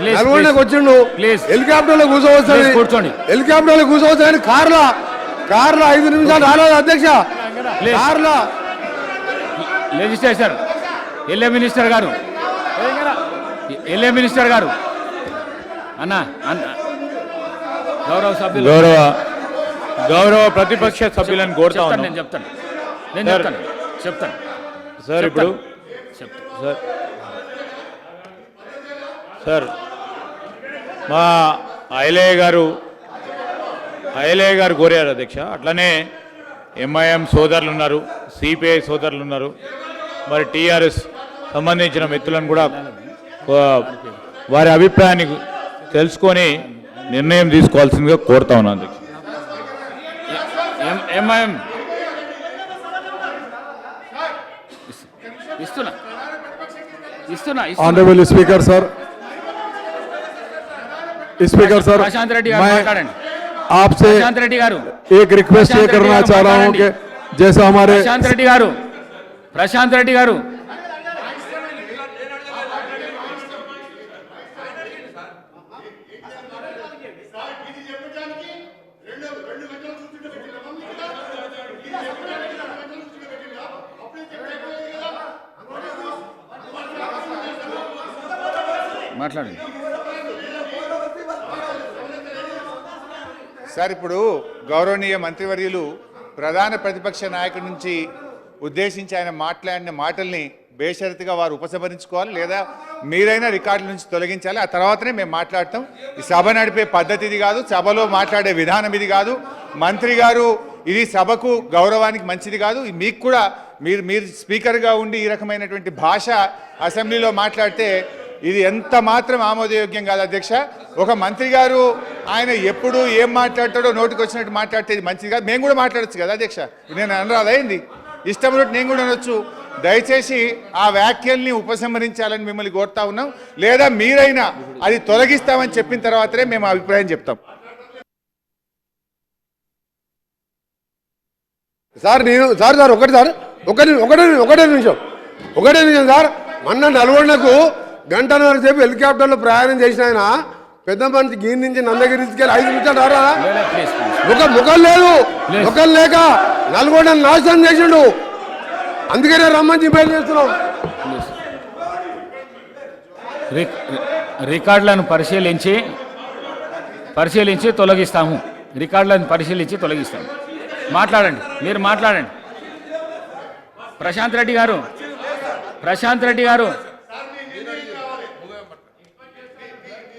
నల్గొండకు వచ్చిండు, హెలికాప్టర్లో కూర్చోవస్తుంది, హెలికాప్టర్లో కూర్చోవచ్చు కానీ కార్లో 5 నిమిషాలు రాలేదు అధ్యక్ష. కార్లో లెజిస్లేచర్ ఎల్ఏ మినిస్టర్ గారు అన్న గౌరవ సభ్యులు గౌరవ ప్రతిపక్ష సభ్యులను కోరుతా ఉన్నాను. నేను చెప్తాను సార్. ఇప్పుడు సార్ మా ఐలయ్య గారు కోరారు అధ్యక్ష. అట్లనే ఎంఐఎం సోదరులు ఉన్నారు, సిపిఐ సోదరులు ఉన్నారు, మరి టీఆర్ఎస్ సంబంధించిన మిత్రులను కూడా వారి అభిప్రాయాన్ని తెలుసుకొని నిర్ణయం తీసుకోవాల్సిందిగా కోరుతా ఉన్నాను అధ్యక్ష. ఎంఐఎం ఇస్తున్నా ऑनरेबल स्पीकर सर, प्रशांत रेड्डी गारू माట్లాడండి. आपसे प्रशांत रेड्डी गारू एक रिक्वेस्ट ये करना चाह रहा हूं कि जैसा हमारे प्रशांत रेड्डी गारू మాట్లాడండి సార్. ఇప్పుడు గౌరవనీయ మంత్రివర్యులు ప్రధాన ప్రతిపక్ష నాయకుడి నుంచి ఉద్దేశించి ఆయన మాట్లాడిన మాటల్ని బేషరతుగా వారు ఉపసంహరించుకోవాలి, లేదా మీరైనా రికార్డుల నుంచి తొలగించాలి. ఆ తర్వాతనే మేము మాట్లాడతాం. ఈ సభ నడిపే పద్ధతి ఇది కాదు, సభలో మాట్లాడే విధానం ఇది కాదు. మంత్రి గారు ఇది సభకు గౌరవానికి మంచిది కాదు. మీకు కూడా మీరు స్పీకర్గా ఉండి ఈ రకమైనటువంటి భాష అసెంబ్లీలో మాట్లాడితే ఇది ఎంత మాత్రం ఆమోదయోగ్యం కాదు అధ్యక్ష. ఒక మంత్రి గారు ఆయన ఎప్పుడు ఏం మాట్లాడతాడో నోటికి వచ్చినట్టు మాట్లాడితే ఇది మంచిది కాదు. మేము కూడా మాట్లాడచ్చు కదా అధ్యక్ష, నేను అనరాదైంది ఇష్టం ఉన్నట్టు నేను కూడా అనొచ్చు. దయచేసి ఆ వ్యాఖ్యల్ని ఉపసంహరించాలని మిమ్మల్ని కోరుతా ఉన్నాం, లేదా మీరైనా అది తొలగిస్తామని చెప్పిన తర్వాతనే మేము అభిప్రాయం చెప్తాం. సార్ ఒకటే నిమిషం సార్. మొన్న నల్గొండకు గంటన్నర సేపు హెలికాప్టర్లో ప్రయాణం చేసిన ఆయన పెద్ద మనిషి గీని నుంచి నందగిరి తీసుకెళ్ళి 5 నిమిషాలు రారా? ముఖం లేక నల్గొండ నాశనం చేసిండు. అందుకనే రమ్మని పేరు చేస్తున్నాం. రికార్డులను పరిశీలించి తొలగిస్తాము. మాట్లాడండి, మీరు మాట్లాడండి. ప్రశాంత్ రెడ్డి గారు